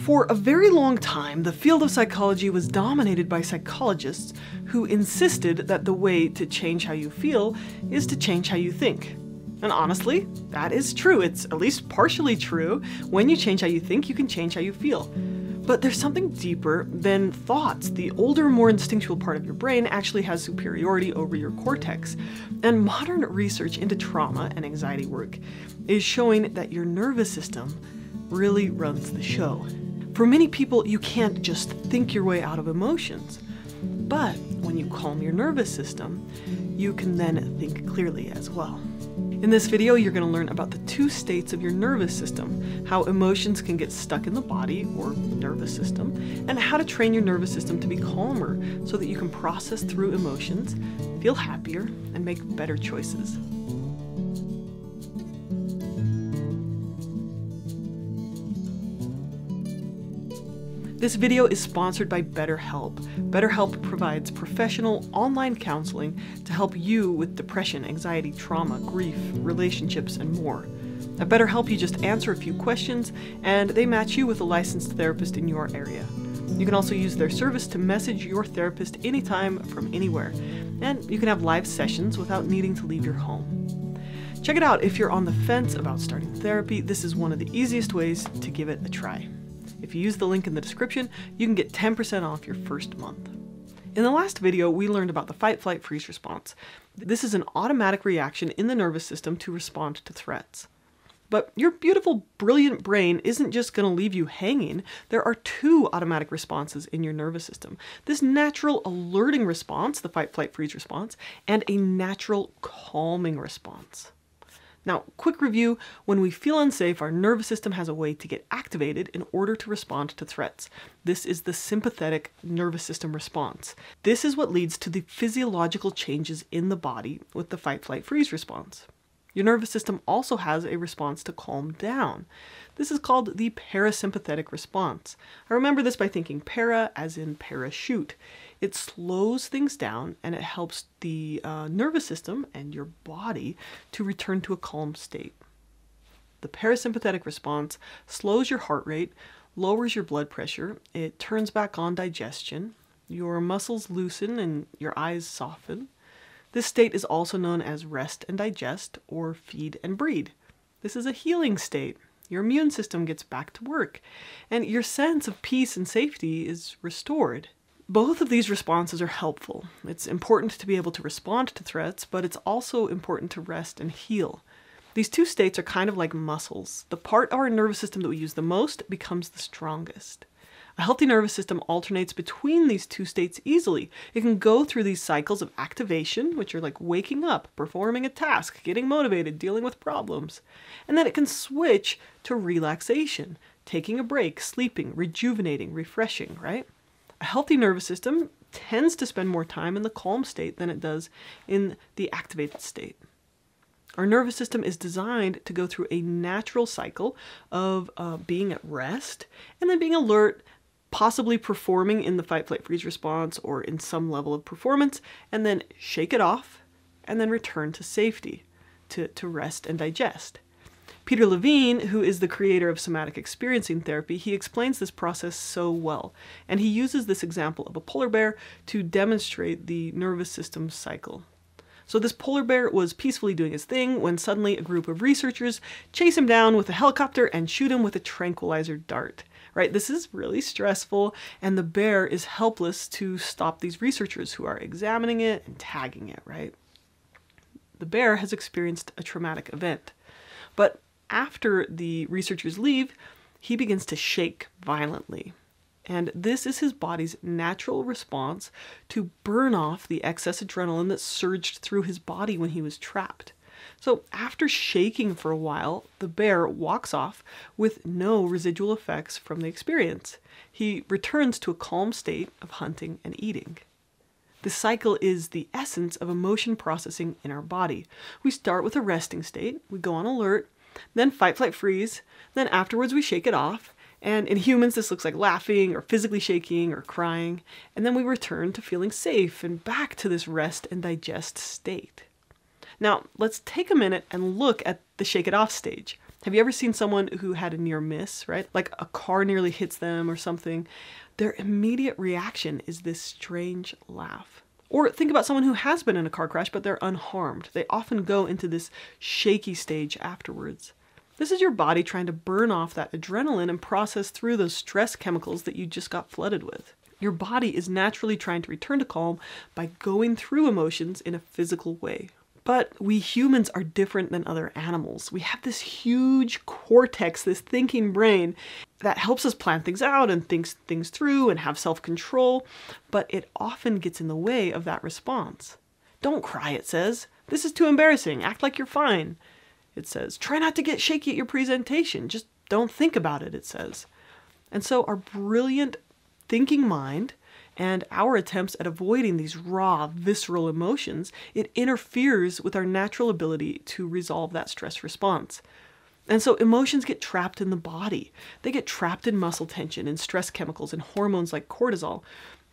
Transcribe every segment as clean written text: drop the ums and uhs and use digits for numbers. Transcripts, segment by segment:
For a very long time, the field of psychology was dominated by psychologists who insisted that the way to change how you feel is to change how you think. And honestly, that is true. It's at least partially true. When you change how you think, you can change how you feel. But there's something deeper than thoughts. The older, more instinctual part of your brain actually has superiority over your cortex. And modern research into trauma and anxiety work is showing that your nervous system really runs the show. For many people, you can't just think your way out of emotions. But when you calm your nervous system, you can then think clearly as well. In this video, you're going to learn about the two states of your nervous system, how emotions can get stuck in the body or nervous system, and how to train your nervous system to be calmer so that you can process through emotions, feel happier, and make better choices. This video is sponsored by BetterHelp. BetterHelp provides professional online counseling to help you with depression, anxiety, trauma, grief, relationships, and more. At BetterHelp, you just answer a few questions and they match you with a licensed therapist in your area. You can also use their service to message your therapist anytime from anywhere. And you can have live sessions without needing to leave your home. Check it out if you're on the fence about starting therapy. This is one of the easiest ways to give it a try. If you use the link in the description, you can get 10% off your first month. In the last video, we learned about the fight, flight, freeze response. This is an automatic reaction in the nervous system to respond to threats. But your beautiful, brilliant brain isn't just going to leave you hanging. There are two automatic responses in your nervous system. This natural alerting response, the fight, flight, freeze response, and a natural calming response. Now, quick review, when we feel unsafe, our nervous system has a way to get activated in order to respond to threats. This is the sympathetic nervous system response. This is what leads to the physiological changes in the body with the fight, flight, freeze response. Your nervous system also has a response to calm down. This is called the parasympathetic response. I remember this by thinking para as in parachute. It slows things down and it helps the nervous system and your body to return to a calm state. The parasympathetic response slows your heart rate, lowers your blood pressure, it turns back on digestion, your muscles loosen and your eyes soften. This state is also known as rest and digest or feed and breed. This is a healing state. Your immune system gets back to work and your sense of peace and safety is restored. Both of these responses are helpful. It's important to be able to respond to threats, but it's also important to rest and heal. These two states are kind of like muscles. The part of our nervous system that we use the most becomes the strongest. A healthy nervous system alternates between these two states easily. It can go through these cycles of activation, which are like waking up, performing a task, getting motivated, dealing with problems. And then it can switch to relaxation, taking a break, sleeping, rejuvenating, refreshing, right? A healthy nervous system tends to spend more time in the calm state than it does in the activated state. Our nervous system is designed to go through a natural cycle of being at rest and then being alert, possibly performing in the fight, flight, freeze response or in some level of performance, and then shake it off and then return to safety, to rest and digest. Peter Levine, who is the creator of somatic experiencing therapy, he explains this process so well, and he uses this example of a polar bear to demonstrate the nervous system cycle. So this polar bear was peacefully doing his thing when suddenly a group of researchers chase him down with a helicopter and shoot him with a tranquilizer dart. Right? This is really stressful, and the bear is helpless to stop these researchers who are examining it and tagging it, right? The bear has experienced a traumatic event. But after the researchers leave, he begins to shake violently. And this is his body's natural response to burn off the excess adrenaline that surged through his body when he was trapped. So after shaking for a while, the bear walks off with no residual effects from the experience. He returns to a calm state of hunting and eating. This cycle is the essence of emotion processing in our body. We start with a resting state, we go on alert, then fight, flight, freeze, then afterwards we shake it off, and in humans this looks like laughing or physically shaking or crying, and then we return to feeling safe and back to this rest and digest state. Now, let's take a minute and look at the shake it off stage. Have you ever seen someone who had a near miss, right? Like a car nearly hits them or something. Their immediate reaction is this strange laugh. Or think about someone who has been in a car crash, but they're unharmed. They often go into this shaky stage afterwards. This is your body trying to burn off that adrenaline and process through those stress chemicals that you just got flooded with. Your body is naturally trying to return to calm by going through emotions in a physical way. But we humans are different than other animals. We have this huge cortex, this thinking brain that helps us plan things out and think things through and have self-control, but it often gets in the way of that response. Don't cry, it says. This is too embarrassing. Act like you're fine. It says, try not to get shaky at your presentation. Just don't think about it, it says. And so our brilliant thinking mind and our attempts at avoiding these raw, visceral emotions, it interferes with our natural ability to resolve that stress response. And so emotions get trapped in the body. They get trapped in muscle tension and stress chemicals and hormones like cortisol,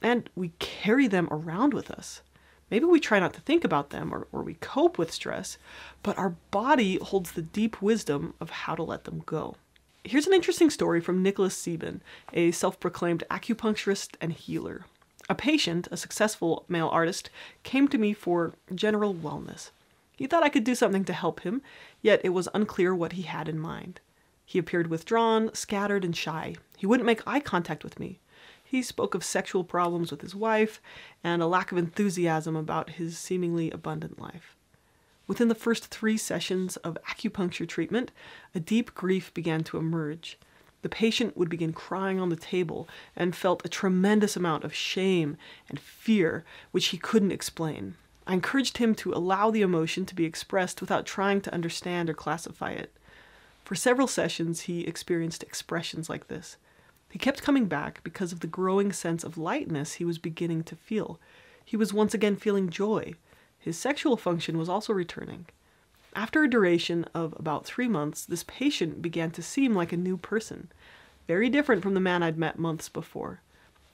and we carry them around with us. Maybe we try not to think about them or we cope with stress, but our body holds the deep wisdom of how to let them go. Here's an interesting story from Nicholas Sieben, a self-proclaimed acupuncturist and healer. A patient, a successful male artist, came to me for general wellness. He thought I could do something to help him, yet it was unclear what he had in mind. He appeared withdrawn, scattered, and shy. He wouldn't make eye contact with me. He spoke of sexual problems with his wife and a lack of enthusiasm about his seemingly abundant life. Within the first 3 sessions of acupuncture treatment, a deep grief began to emerge. The patient would begin crying on the table and felt a tremendous amount of shame and fear, which he couldn't explain. I encouraged him to allow the emotion to be expressed without trying to understand or classify it. For several sessions, he experienced expressions like this. He kept coming back because of the growing sense of lightness he was beginning to feel. He was once again feeling joy. His sexual function was also returning. After a duration of about 3 months, this patient began to seem like a new person, very different from the man I'd met months before.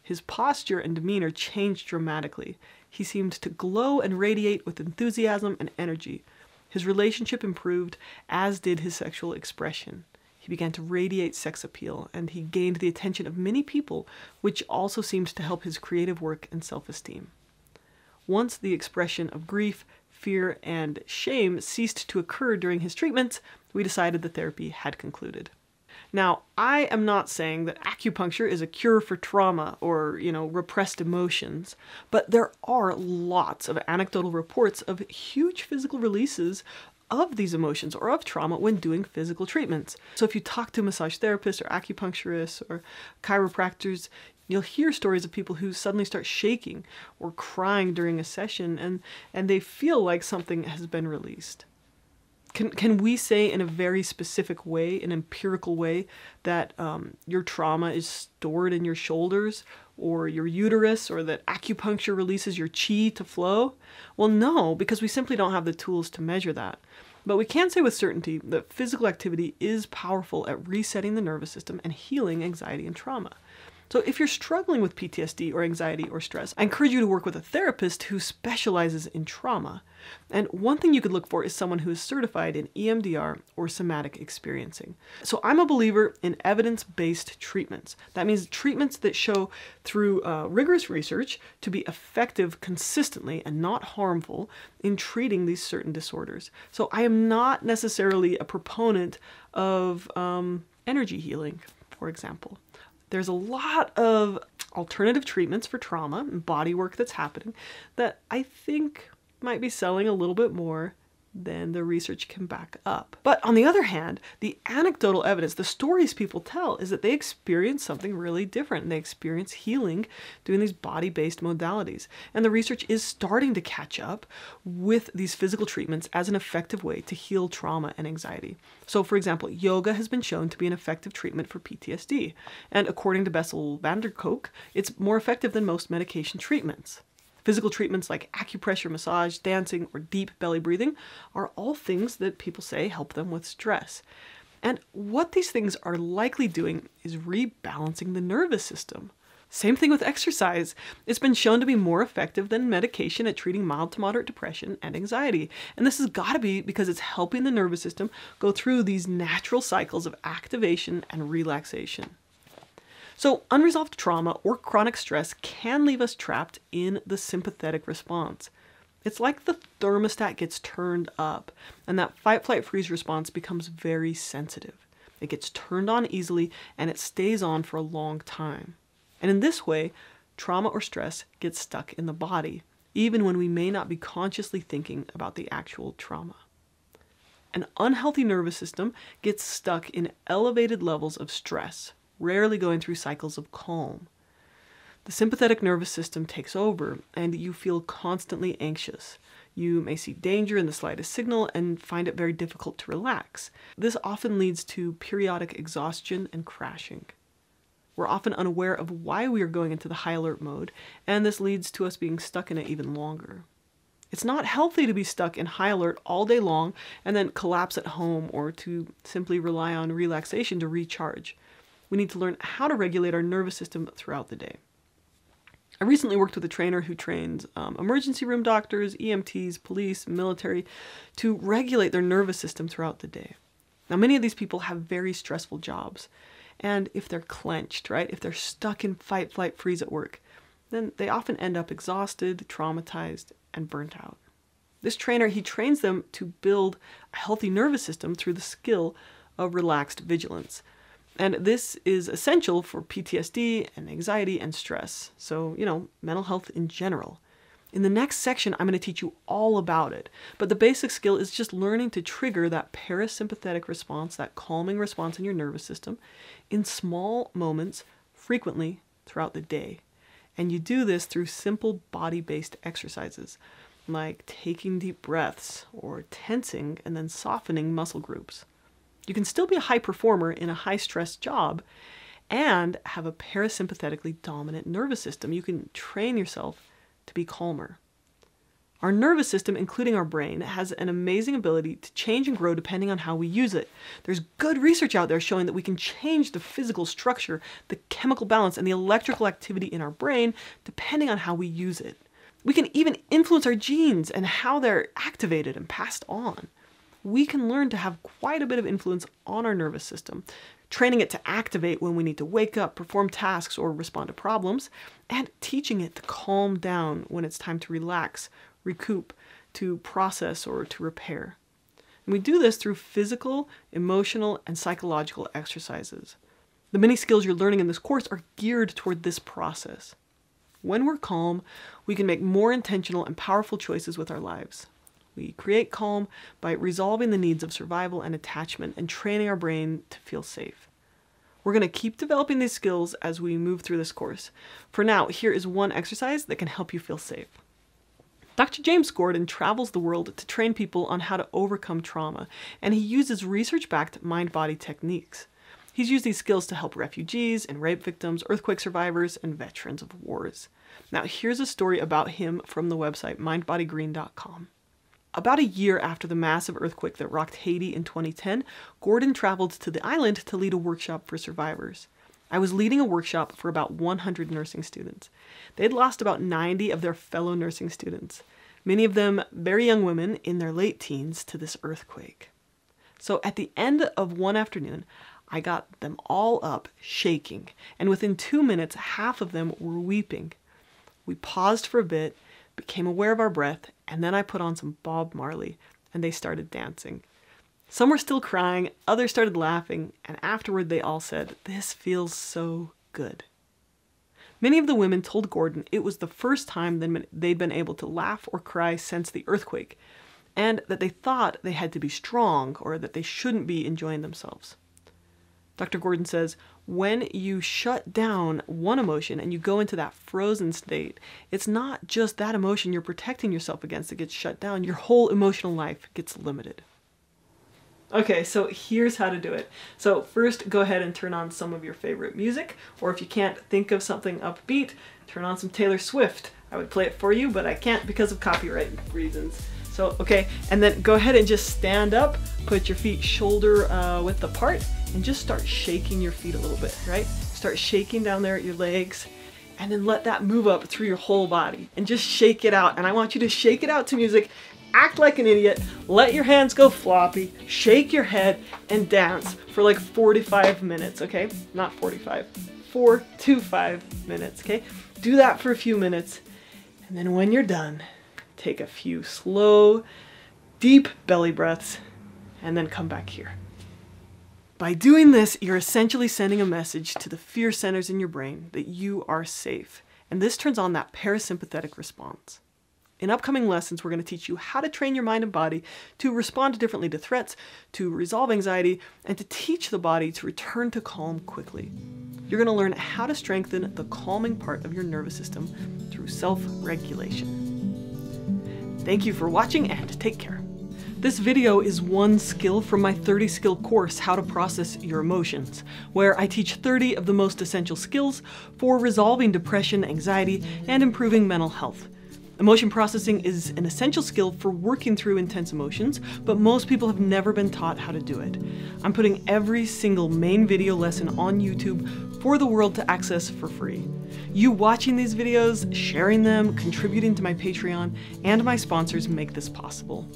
His posture and demeanor changed dramatically. He seemed to glow and radiate with enthusiasm and energy. His relationship improved, as did his sexual expression. He began to radiate sex appeal, and he gained the attention of many people, which also seemed to help his creative work and self-esteem. Once the expression of grief, fear, and shame ceased to occur during his treatments, we decided the therapy had concluded. Now, I am not saying that acupuncture is a cure for trauma or, repressed emotions, but there are lots of anecdotal reports of huge physical releases of these emotions or of trauma when doing physical treatments. So if you talk to massage therapists or acupuncturists or chiropractors, you'll hear stories of people who suddenly start shaking or crying during a session and they feel like something has been released. Can we say in a very specific way, an empirical way, that your trauma is stored in your shoulders or your uterus, or that acupuncture releases your chi to flow? Well, no, because we simply don't have the tools to measure that. But we can say with certainty that physical activity is powerful at resetting the nervous system and healing anxiety and trauma. So if you're struggling with PTSD or anxiety or stress, I encourage you to work with a therapist who specializes in trauma. And one thing you could look for is someone who is certified in EMDR or somatic experiencing. So I'm a believer in evidence-based treatments. That means treatments that show through rigorous research to be effective consistently and not harmful in treating these certain disorders. So I am not necessarily a proponent of energy healing, for example. There's a lot of alternative treatments for trauma and body work that's happening that I think might be selling a little bit more than the research can back up. But on the other hand, the anecdotal evidence, the stories people tell, is that they experience something really different. And they experience healing doing these body-based modalities. And the research is starting to catch up with these physical treatments as an effective way to heal trauma and anxiety. So for example, yoga has been shown to be an effective treatment for PTSD. And according to Bessel van der Kolk, it's more effective than most medication treatments. Physical treatments like acupressure, massage, dancing, or deep belly breathing are all things that people say help them with stress. And what these things are likely doing is rebalancing the nervous system. Same thing with exercise. It's been shown to be more effective than medication at treating mild to moderate depression and anxiety. And this has got to be because it's helping the nervous system go through these natural cycles of activation and relaxation. So unresolved trauma or chronic stress can leave us trapped in the sympathetic response. It's like the thermostat gets turned up and that fight, flight, freeze response becomes very sensitive. It gets turned on easily and it stays on for a long time. And in this way, trauma or stress gets stuck in the body, even when we may not be consciously thinking about the actual trauma. An unhealthy nervous system gets stuck in elevated levels of stress, rarely going through cycles of calm. The sympathetic nervous system takes over, and you feel constantly anxious. You may see danger in the slightest signal and find it very difficult to relax. This often leads to periodic exhaustion and crashing. We're often unaware of why we are going into the high alert mode, and this leads to us being stuck in it even longer. It's not healthy to be stuck in high alert all day long and then collapse at home or to simply rely on relaxation to recharge. We need to learn how to regulate our nervous system throughout the day. I recently worked with a trainer who trains emergency room doctors, EMTs, police, military to regulate their nervous system throughout the day. Now, many of these people have very stressful jobs. And if they're clenched, right, if they're stuck in fight, flight, freeze at work, then they often end up exhausted, traumatized, and burnt out. This trainer, he trains them to build a healthy nervous system through the skill of relaxed vigilance. And this is essential for PTSD and anxiety and stress. So, mental health in general. In the next section, I'm going to teach you all about it. But the basic skill is just learning to trigger that parasympathetic response, that calming response in your nervous system, in small moments, frequently throughout the day. And you do this through simple body-based exercises, like taking deep breaths or tensing and then softening muscle groups. You can still be a high performer in a high-stress job and have a parasympathetically dominant nervous system. You can train yourself to be calmer. Our nervous system, including our brain, has an amazing ability to change and grow depending on how we use it. There's good research out there showing that we can change the physical structure, the chemical balance, and the electrical activity in our brain depending on how we use it. We can even influence our genes and how they're activated and passed on. We can learn to have quite a bit of influence on our nervous system, training it to activate when we need to wake up, perform tasks, or respond to problems, and teaching it to calm down when it's time to relax, recoup, to process, or to repair. And we do this through physical, emotional, and psychological exercises. The many skills you're learning in this course are geared toward this process. When we're calm, we can make more intentional and powerful choices with our lives. We create calm by resolving the needs of survival and attachment and training our brain to feel safe. We're going to keep developing these skills as we move through this course. For now, here is one exercise that can help you feel safe. Dr. James Gordon travels the world to train people on how to overcome trauma, and he uses research-backed mind-body techniques. He's used these skills to help refugees and rape victims, earthquake survivors, and veterans of wars. Now, here's a story about him from the website mindbodygreen.com. About a year after the massive earthquake that rocked Haiti in 2010, Gordon traveled to the island to lead a workshop for survivors. I was leading a workshop for about 100 nursing students. They'd lost about 90 of their fellow nursing students, many of them very young women in their late teens, to this earthquake. So at the end of one afternoon, I got them all up, shaking, and within 2 minutes, half of them were weeping. We paused for a bit, became aware of our breath, and then I put on some Bob Marley, and they started dancing. Some were still crying, others started laughing, and afterward they all said, "This feels so good." Many of the women told Gordon it was the first time they'd been able to laugh or cry since the earthquake, and that they thought they had to be strong or that they shouldn't be enjoying themselves. Dr. Gordon says, when you shut down one emotion and you go into that frozen state, it's not just that emotion you're protecting yourself against that gets shut down. Your whole emotional life gets limited. Okay, so here's how to do it. So first, go ahead and turn on some of your favorite music, or if you can't think of something upbeat, turn on some Taylor Swift. I would play it for you, but I can't because of copyright reasons. So, okay, and then go ahead and just stand up, put your feet shoulder width apart, and just start shaking your feet a little bit, right? Start shaking down there at your legs, and then let that move up through your whole body and just shake it out. And I want you to shake it out to music, act like an idiot, let your hands go floppy, shake your head, and dance for like 45 minutes, okay? Not 45, 4 to 5 minutes, okay? Do that for a few minutes, and then when you're done, take a few slow, deep belly breaths, and then come back here. By doing this, you're essentially sending a message to the fear centers in your brain that you are safe. And this turns on that parasympathetic response. In upcoming lessons, we're going to teach you how to train your mind and body to respond differently to threats, to resolve anxiety, and to teach the body to return to calm quickly. You're going to learn how to strengthen the calming part of your nervous system through self-regulation. Thank you for watching, and take care. This video is one skill from my 30-skill course, How to Process Your Emotions, where I teach 30 of the most essential skills for resolving depression, anxiety, and improving mental health. Emotion processing is an essential skill for working through intense emotions, but most people have never been taught how to do it. I'm putting every single main video lesson on YouTube for the world to access for free. You watching these videos, sharing them, contributing to my Patreon, and my sponsors make this possible.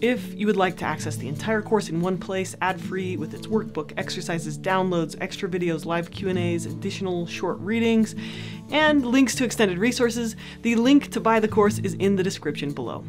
If you would like to access the entire course in one place, ad-free, with its workbook, exercises, downloads, extra videos, live Q&As, additional short readings, and links to extended resources, the link to buy the course is in the description below.